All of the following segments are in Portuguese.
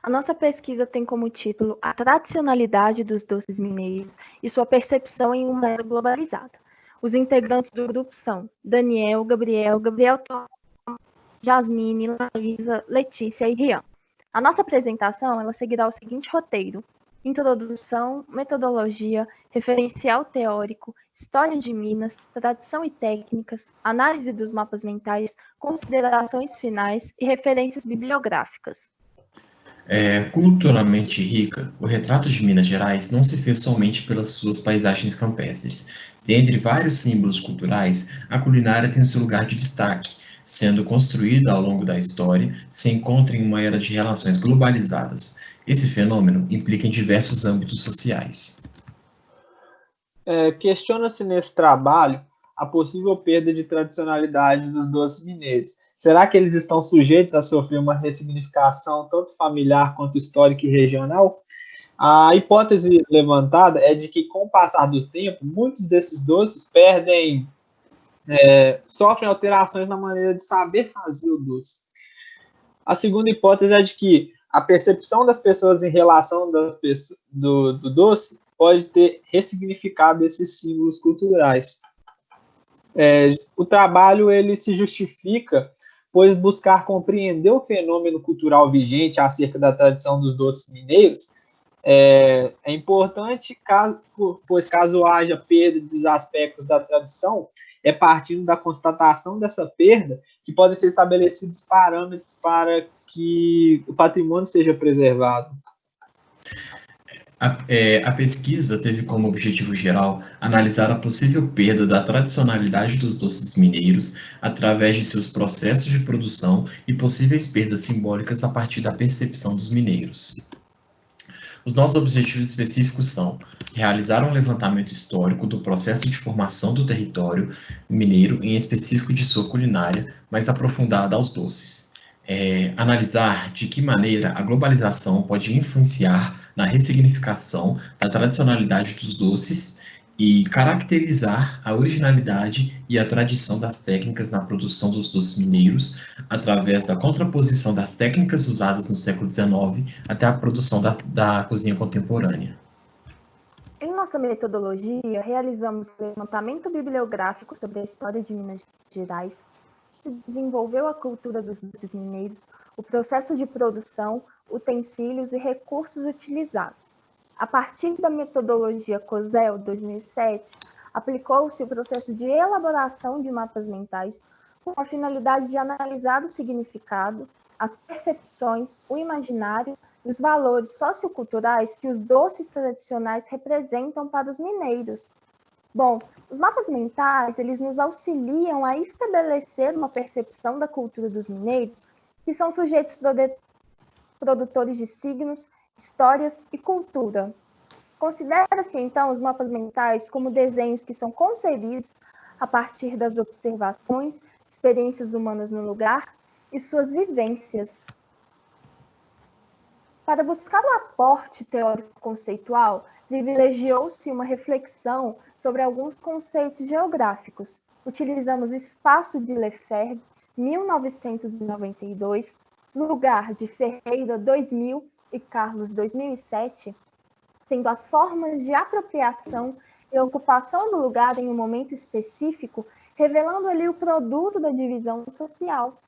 A nossa pesquisa tem como título A Tradicionalidade dos Doces Mineiros e sua percepção em uma era globalizada. Os integrantes do grupo são Daniel, Gabriel Tom, Jasmine, Laísa, Letícia e Rian. A nossa apresentação ela seguirá o seguinte roteiro: introdução, metodologia, referencial teórico, história de Minas, tradição e técnicas, análise dos mapas mentais, considerações finais e referências bibliográficas. Culturalmente rica, o retrato de Minas Gerais não se fez somente pelas suas paisagens campestres. Dentre vários símbolos culturais, a culinária tem o seu lugar de destaque. Sendo construída ao longo da história, se encontra em uma era de relações globalizadas. Esse fenômeno implica em diversos âmbitos sociais. Questiona-se nesse trabalho a possível perda de tradicionalidade dos doces mineiros. Será que eles estão sujeitos a sofrer uma ressignificação tanto familiar quanto histórica e regional? A hipótese levantada é de que, com o passar do tempo, muitos desses doces sofrem alterações na maneira de saber fazer o doce. A segunda hipótese é de que a percepção das pessoas em relação do doce pode ter ressignificado esses símbolos culturais. O trabalho ele se justifica, pois buscar compreender o fenômeno cultural vigente acerca da tradição dos doces mineiros é importante, pois caso haja perda dos aspectos da tradição, é partindo da constatação dessa perda que podem ser estabelecidos parâmetros para que o patrimônio seja preservado. A pesquisa teve como objetivo geral analisar a possível perda da tradicionalidade dos doces mineiros através de seus processos de produção e possíveis perdas simbólicas a partir da percepção dos mineiros. Os nossos objetivos específicos são realizar um levantamento histórico do processo de formação do território mineiro, em específico de sua culinária, mais aprofundada aos doces. Analisar de que maneira a globalização pode influenciar na ressignificação da tradicionalidade dos doces e caracterizar a originalidade e a tradição das técnicas na produção dos doces mineiros através da contraposição das técnicas usadas no século XIX até a produção da cozinha contemporânea. Em nossa metodologia, realizamos um levantamento bibliográfico sobre a história de Minas Gerais, se desenvolveu a cultura dos doces mineiros, o processo de produção, utensílios e recursos utilizados. A partir da metodologia COSEL 2007, aplicou-se o processo de elaboração de mapas mentais com a finalidade de analisar o significado, as percepções, o imaginário e os valores socioculturais que os doces tradicionais representam para os mineiros. Bom, os mapas mentais, eles nos auxiliam a estabelecer uma percepção da cultura dos mineiros, que são sujeitos produtores de signos, histórias e cultura. Considera-se, então, os mapas mentais como desenhos que são concebidos a partir das observações, experiências humanas no lugar e suas vivências. Para buscar um aporte teórico-conceitual, privilegiou-se uma reflexão sobre alguns conceitos geográficos. Utilizamos Espaço de Lefebvre, 1992, Lugar de Ferreira, 2000 e Carlos, 2007, sendo as formas de apropriação e ocupação do lugar em um momento específico, revelando ali o produto da divisão social.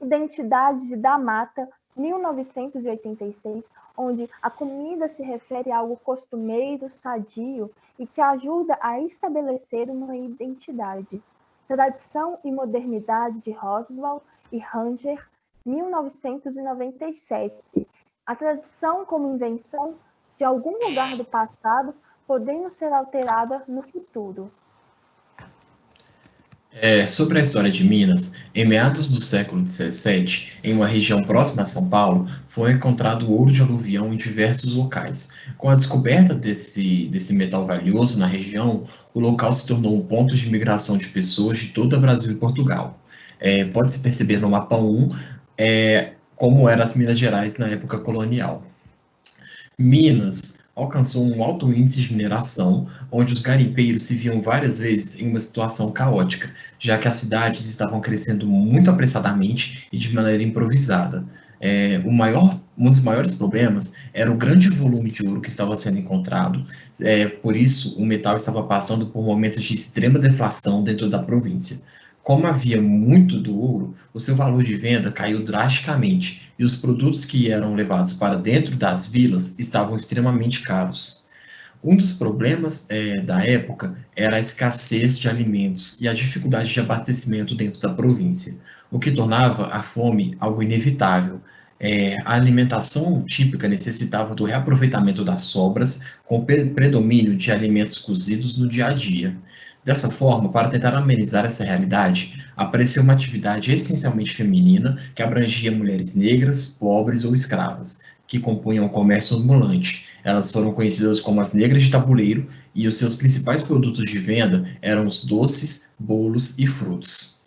Identidade da Mata, 1986, onde a comida se refere a algo costumeiro, sadio e que ajuda a estabelecer uma identidade. Tradição e Modernidade de Roswell e Ranger, 1997. A tradição como invenção de algum lugar do passado, podendo ser alterada no futuro. Sobre a história de Minas, em meados do século XVII, em uma região próxima a São Paulo, foi encontrado ouro de aluvião em diversos locais. Com a descoberta desse metal valioso na região, o local se tornou um ponto de migração de pessoas de todo o Brasil e Portugal. Pode-se perceber no mapa 1 como eram as Minas Gerais na época colonial. Minas alcançou um alto índice de mineração, onde os garimpeiros se viam várias vezes em uma situação caótica, já que as cidades estavam crescendo muito apressadamente e de maneira improvisada. O maior Um dos maiores problemas era o grande volume de ouro que estava sendo encontrado. Por isso, o metal estava passando por momentos de extrema deflação dentro da província. Como havia muito do ouro, o seu valor de venda caiu drasticamente e os produtos que eram levados para dentro das vilas estavam extremamente caros. Um dos problemas da época era a escassez de alimentos e a dificuldade de abastecimento dentro da província, o que tornava a fome algo inevitável. A alimentação típica necessitava do reaproveitamento das sobras, com predomínio de alimentos cozidos no dia a dia. Dessa forma, para tentar amenizar essa realidade, apareceu uma atividade essencialmente feminina que abrangia mulheres negras, pobres ou escravas, que compunham o comércio ambulante. Elas foram conhecidas como as negras de tabuleiro e os seus principais produtos de venda eram os doces, bolos e frutos.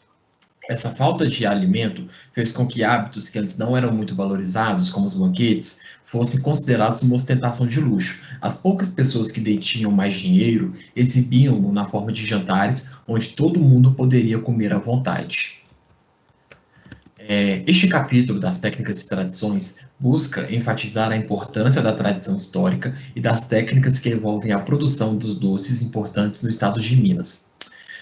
Essa falta de alimento fez com que hábitos que antes não eram muito valorizados, como os banquetes, fossem considerados uma ostentação de luxo. As poucas pessoas que detinham mais dinheiro exibiam-no na forma de jantares, onde todo mundo poderia comer à vontade. Este capítulo das técnicas e tradições busca enfatizar a importância da tradição histórica e das técnicas que envolvem a produção dos doces importantes no estado de Minas.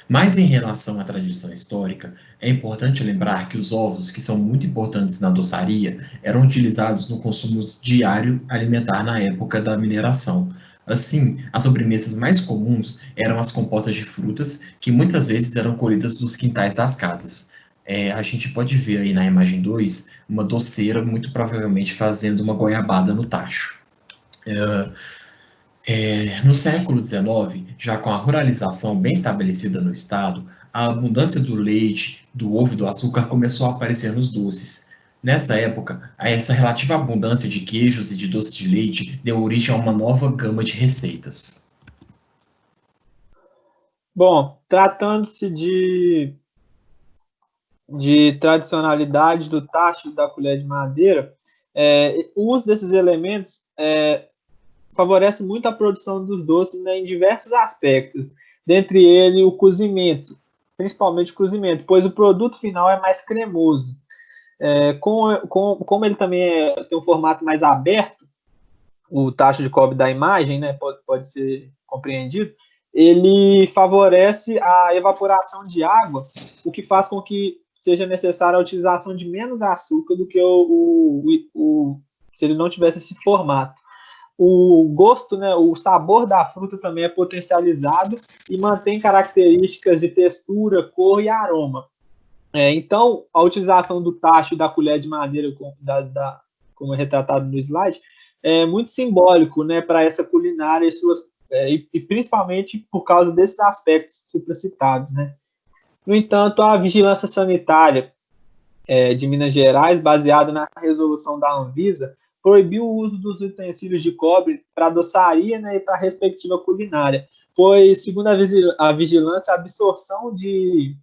Mas em relação à tradição histórica, é importante lembrar que os ovos, que são muito importantes na doçaria, eram utilizados no consumo diário alimentar na época da mineração. Assim, as sobremesas mais comuns eram as compotas de frutas, que muitas vezes eram colhidas dos quintais das casas. A gente pode ver aí na imagem 2, uma doceira, muito provavelmente fazendo uma goiabada no tacho. No século XIX, já com a ruralização bem estabelecida no estado, a abundância do leite, do ovo e do açúcar começou a aparecer nos doces. Nessa época, essa relativa abundância de queijos e de doces de leite deu origem a uma nova gama de receitas. Bom, tratando-se de tradicionalidade do tacho da colher de madeira, o uso desses elementos favorece muito a produção dos doces, né, em diversos aspectos, dentre eles o cozimento, principalmente o cozimento, pois o produto final é mais cremoso. Como ele também tem um formato mais aberto, o tacho de cobre da imagem, né, pode ser compreendido, ele favorece a evaporação de água, o que faz com que seja necessária a utilização de menos açúcar do que se ele não tivesse esse formato. O gosto, né, o sabor da fruta também é potencializado e mantém características de textura, cor e aroma. Então, a utilização do tacho e da colher de madeira, como é retratado no slide, é muito simbólico, né, para essa culinária e principalmente por causa desses aspectos supracitados, né. No entanto, a vigilância sanitária de Minas Gerais, baseada na resolução da Anvisa, proibiu o uso dos utensílios de cobre para doçaria, né, e para a respectiva culinária, pois, segundo a vigilância, a absorção de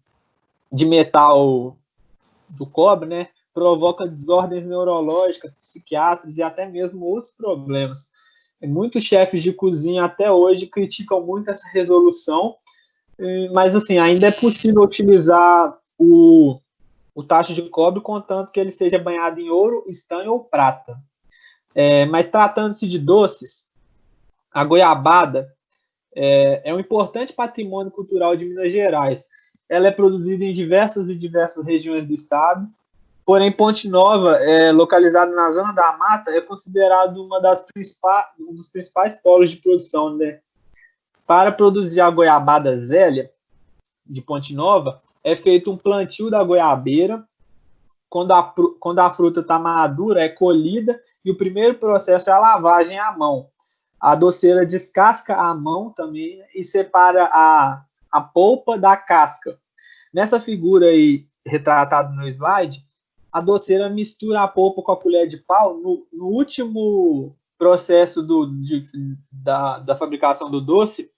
metal do cobre, né, provoca desordens neurológicas, psiquiátricas e até mesmo outros problemas. Muitos chefes de cozinha até hoje criticam muito essa resolução, mas assim, ainda é possível utilizar o tacho de cobre, contanto que ele seja banhado em ouro, estanho ou prata. Mas tratando-se de doces, a goiabada é um importante patrimônio cultural de Minas Gerais. Ela é produzida em diversas regiões do estado, porém Ponte Nova, localizada na zona da mata, é considerado um dos principais polos de produção, né? Para produzir a goiabada Zélia, de Ponte Nova, é feito um plantio da goiabeira. Quando a fruta está madura, é colhida e o primeiro processo é a lavagem à mão. A doceira descasca a mão também e separa a polpa da casca. Nessa figura aí, retratada no slide, a doceira mistura a polpa com a colher de pau no último processo da fabricação do doce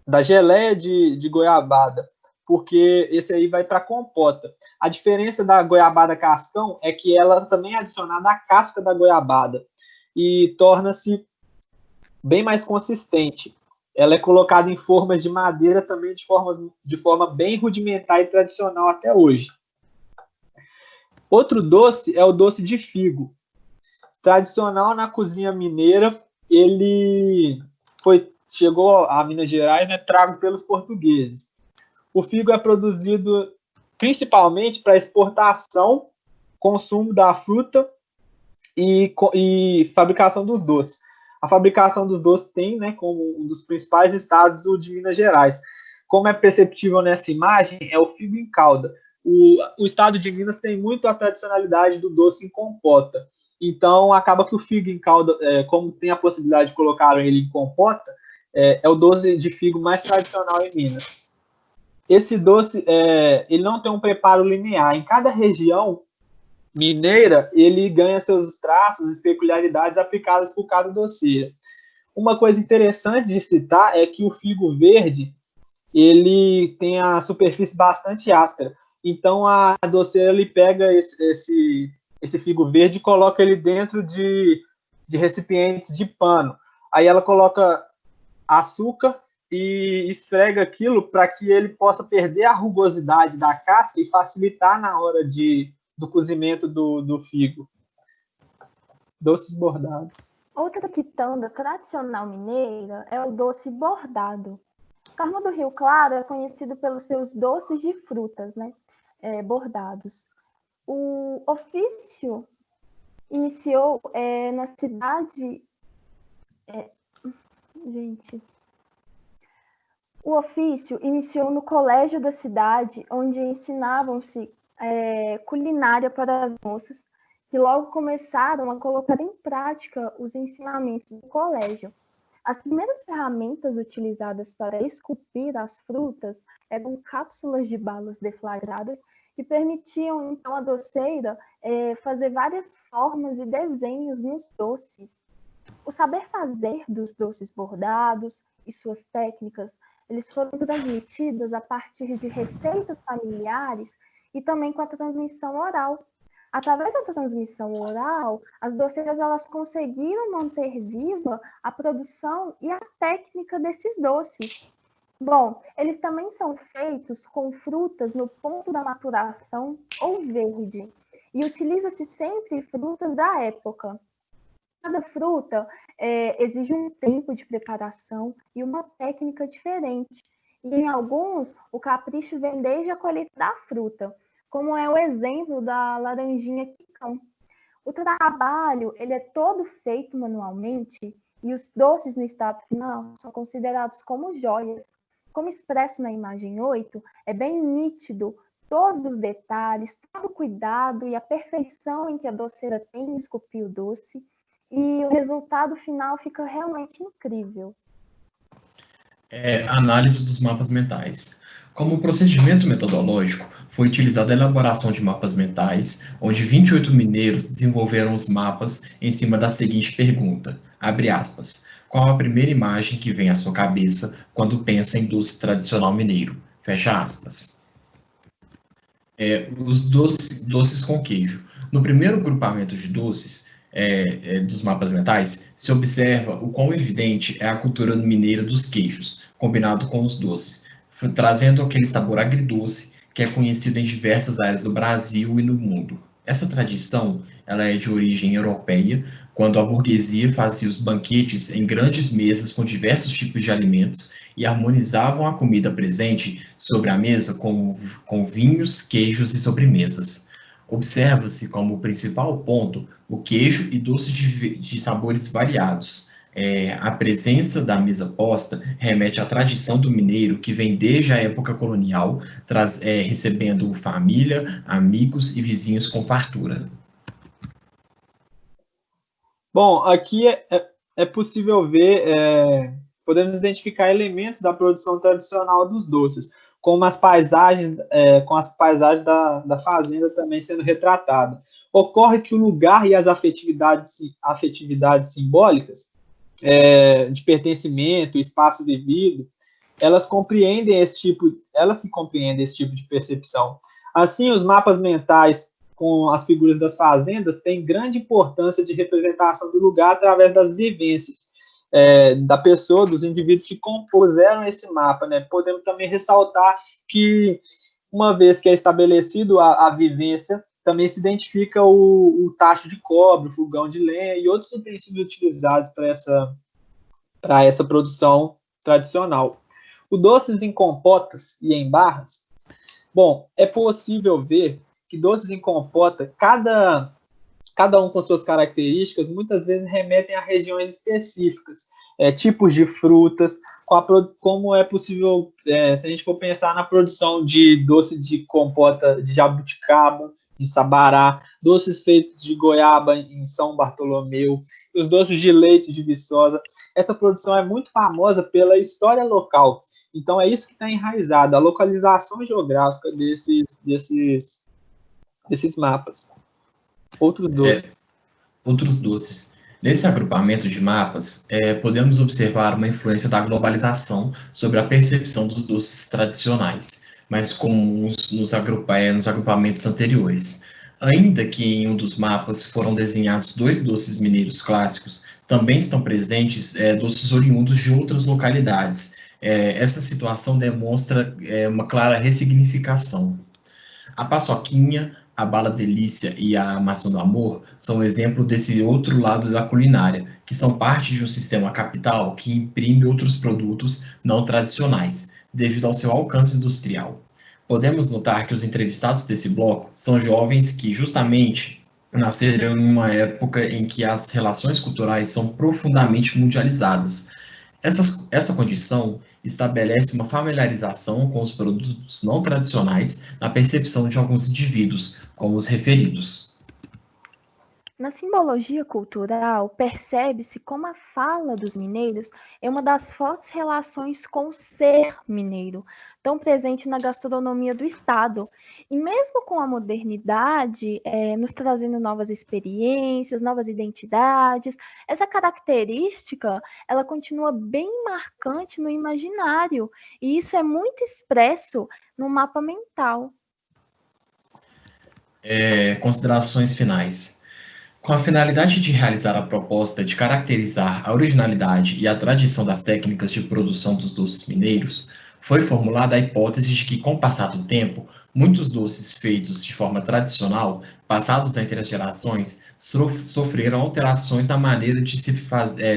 da geleia de goiabada, porque esse aí vai para compota. A diferença da goiabada cascão é que ela também é adicionada à casca da goiabada e torna-se bem mais consistente. Ela é colocada em formas de madeira também de forma bem rudimentar e tradicional até hoje. Outro doce é o doce de figo. Tradicional na cozinha mineira, ele chegou a Minas Gerais, né, trago pelos portugueses. O figo é produzido principalmente para exportação, consumo da fruta e fabricação dos doces. A fabricação dos doces tem, né, como um dos principais estados o de Minas Gerais. Como é perceptível nessa imagem, é o figo em calda. O estado de Minas tem muito a tradicionalidade do doce em compota. Então, acaba que o figo em calda, como tem a possibilidade de colocar ele em compota, é o doce de figo mais tradicional em Minas. Esse doce, ele não tem um preparo linear. Em cada região mineira, ele ganha seus traços e peculiaridades aplicadas por cada doceira. Uma coisa interessante de citar é que o figo verde, ele tem a superfície bastante áspera. Então, a doceira ele pega esse figo verde e coloca ele dentro de recipientes de pano. Aí ela coloca açúcar e esfrega aquilo para que ele possa perder a rugosidade da casca e facilitar na hora do cozimento do figo. Doces bordados. Outra quitanda tradicional mineira é o doce bordado. Carmo do Rio Claro é conhecido pelos seus doces de frutas, né? Bordados. O ofício iniciou na cidade... O ofício iniciou no colégio da cidade, onde ensinavam-se culinária para as moças, que logo começaram a colocar em prática os ensinamentos do colégio. As primeiras ferramentas utilizadas para esculpir as frutas eram cápsulas de balas deflagradas que permitiam, então, à doceira fazer várias formas e desenhos nos doces. O saber fazer dos doces bordados e suas técnicas, eles foram transmitidos a partir de receitas familiares e também com a transmissão oral. Através da transmissão oral, as doceiras elas conseguiram manter viva a produção e a técnica desses doces. Bom, eles também são feitos com frutas no ponto da maturação ou verde, e utiliza-se sempre frutas da época. Cada fruta exige um tempo de preparação e uma técnica diferente. E em alguns, o capricho vem desde a colheita da fruta, como é o exemplo da laranjinha quicão. O trabalho ele é todo feito manualmente e os doces no estado final são considerados como joias. Como expresso na imagem 8, é bem nítido todos os detalhes, todo o cuidado e a perfeição em que a doceira tem em esculpir o doce, e o resultado final fica realmente incrível. Análise dos mapas mentais. Como procedimento metodológico, foi utilizada a elaboração de mapas mentais, onde 28 mineiros desenvolveram os mapas em cima da seguinte pergunta, abre aspas, qual a primeira imagem que vem à sua cabeça quando pensa em doce tradicional mineiro? Fecha aspas. Os doces com queijo. No primeiro grupamento de doces, dos mapas mentais, se observa o quão evidente é a cultura mineira dos queijos, combinado com os doces, trazendo aquele sabor agridoce que é conhecido em diversas áreas do Brasil e no mundo. Essa tradição ela é de origem europeia, quando a burguesia fazia os banquetes em grandes mesas com diversos tipos de alimentos e harmonizavam a comida presente sobre a mesa com vinhos, queijos e sobremesas. Observa-se como principal ponto o queijo e doces de sabores variados. A presença da mesa posta remete à tradição do mineiro que vem desde a época colonial, recebendo família, amigos e vizinhos com fartura. Bom, aqui é possível ver, podemos identificar elementos da produção tradicional dos doces, com as paisagens da fazenda também sendo retratadas. Ocorre que o lugar e as afetividades simbólicas de pertencimento, espaço vivido, elas que compreendem esse tipo de percepção. Assim, os mapas mentais com as figuras das fazendas têm grande importância de representação do lugar através das vivências da pessoa, dos indivíduos que compuseram esse mapa, né? Podemos também ressaltar que, uma vez que é estabelecido a vivência, também se identifica o tacho de cobre, o fogão de lenha e outros utensílios utilizados para essa produção tradicional. O doces em compotas e em barras, bom, é possível ver que doces em compota, cada um com suas características, muitas vezes remetem a regiões específicas, tipos de frutas, como é possível, se a gente for pensar na produção de doce de compota de jabuticaba, em Sabará, doces feitos de goiaba em São Bartolomeu, os doces de leite de Viçosa. Essa produção é muito famosa pela história local. Então, é isso que está enraizado, a localização geográfica desses mapas. Outros doces. Nesse agrupamento de mapas, podemos observar uma influência da globalização sobre a percepção dos doces tradicionais, mais comuns nos agrupamentos anteriores. Ainda que em um dos mapas foram desenhados 2 doces mineiros clássicos, também estão presentes doces oriundos de outras localidades. Essa situação demonstra uma clara ressignificação. A paçoquinha, a bala delícia e a maçã do amor são exemplo desse outro lado da culinária, que são parte de um sistema capital que imprime outros produtos não tradicionais, devido ao seu alcance industrial. Podemos notar que os entrevistados desse bloco são jovens que, justamente, nasceram em uma época em que as relações culturais são profundamente mundializadas. Essa condição estabelece uma familiarização com os produtos não tradicionais na percepção de alguns indivíduos, como os referidos. Na simbologia cultural, percebe-se como a fala dos mineiros é uma das fortes relações com o ser mineiro, tão presente na gastronomia do Estado. E mesmo com a modernidade, nos trazendo novas experiências, novas identidades, essa característica, ela continua bem marcante no imaginário, e isso é muito expresso no mapa mental. Considerações finais. Com a finalidade de realizar a proposta de caracterizar a originalidade e a tradição das técnicas de produção dos doces mineiros, foi formulada a hipótese de que, com o passar do tempo, muitos doces feitos de forma tradicional, passados entre as gerações, sofreram alterações na maneira de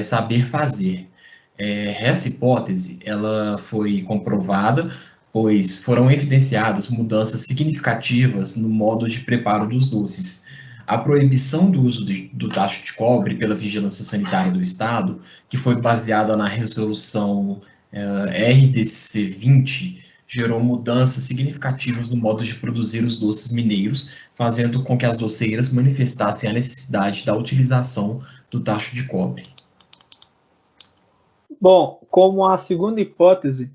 saber fazer. Essa hipótese ela foi comprovada, pois foram evidenciadas mudanças significativas no modo de preparo dos doces. A proibição do uso do tacho de cobre pela Vigilância Sanitária do Estado, que foi baseada na resolução RDC 20, gerou mudanças significativas no modo de produzir os doces mineiros, fazendo com que as doceiras manifestassem a necessidade da utilização do tacho de cobre. Bom, como a segunda hipótese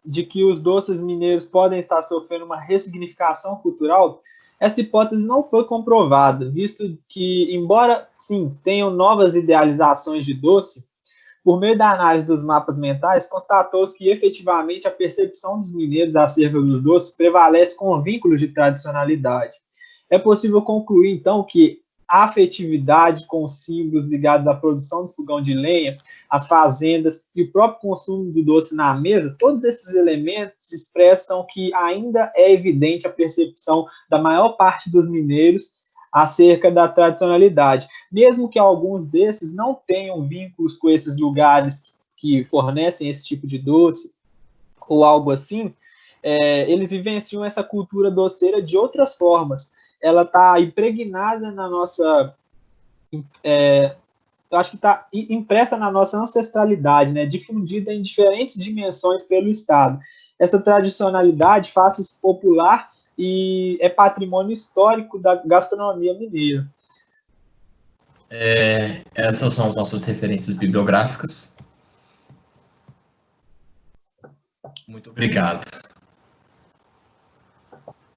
de que os doces mineiros podem estar sofrendo uma ressignificação cultural, essa hipótese não foi comprovada, visto que, embora sim tenham novas idealizações de doce, por meio da análise dos mapas mentais, constatou-se que efetivamente a percepção dos mineiros acerca dos doces prevalece com vínculos de tradicionalidade. É possível concluir, então, que a afetividade com os símbolos ligados à produção do fogão de lenha, as fazendas e o próprio consumo do doce na mesa, todos esses elementos expressam que ainda é evidente a percepção da maior parte dos mineiros acerca da tradicionalidade, mesmo que alguns desses não tenham vínculos com esses lugares que fornecem esse tipo de doce ou algo assim, eles vivenciam essa cultura doceira de outras formas. Ela está impregnada na nossa, eu acho que está impressa na nossa ancestralidade, né, difundida em diferentes dimensões pelo Estado. Essa tradicionalidade faz-se popular e é patrimônio histórico da gastronomia mineira. Essas são as nossas referências bibliográficas. Muito obrigado.